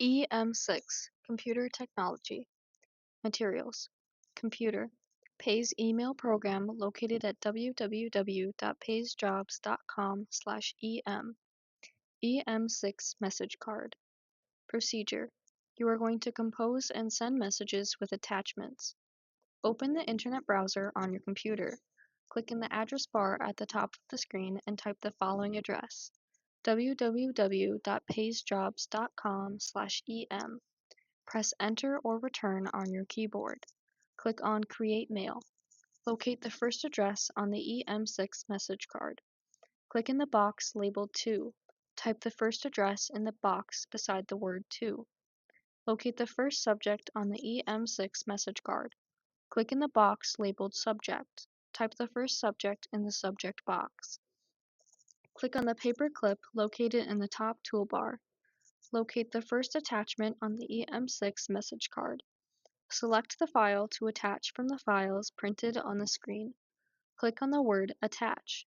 EM6 Computer Technology. Materials. Computer. Pays email program located at www.paysjobs.com/em. EM6 message card. Procedure. You are going to compose and send messages with attachments. Open the internet browser on your computer. Click in the address bar at the top of the screen and type the following address: www.paysjobs.com/em. Press Enter or Return on your keyboard. Click on Create Mail. Locate the first address on the EM6 message card. Click in the box labeled To. Type the first address in the box beside the word To. Locate the first subject on the EM6 message card. Click in the box labeled Subject. Type the first subject in the subject box. Click on the paper clip located in the top toolbar. Locate the first attachment on the EM6 message card. Select the file to attach from the files printed on the screen. Click on the word Attach.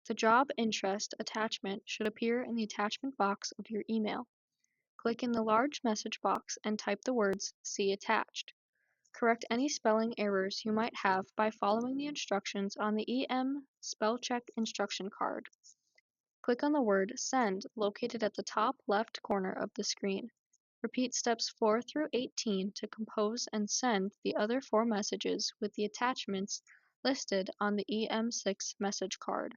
The job interest attachment should appear in the attachment box of your email. Click in the large message box and type the words See Attached. Correct any spelling errors you might have by following the instructions on the EM Spell Check instruction card. Click on the word Send located at the top left corner of the screen. Repeat steps 4 through 18 to compose and send the other 4 messages with the attachments listed on the EM6 message card.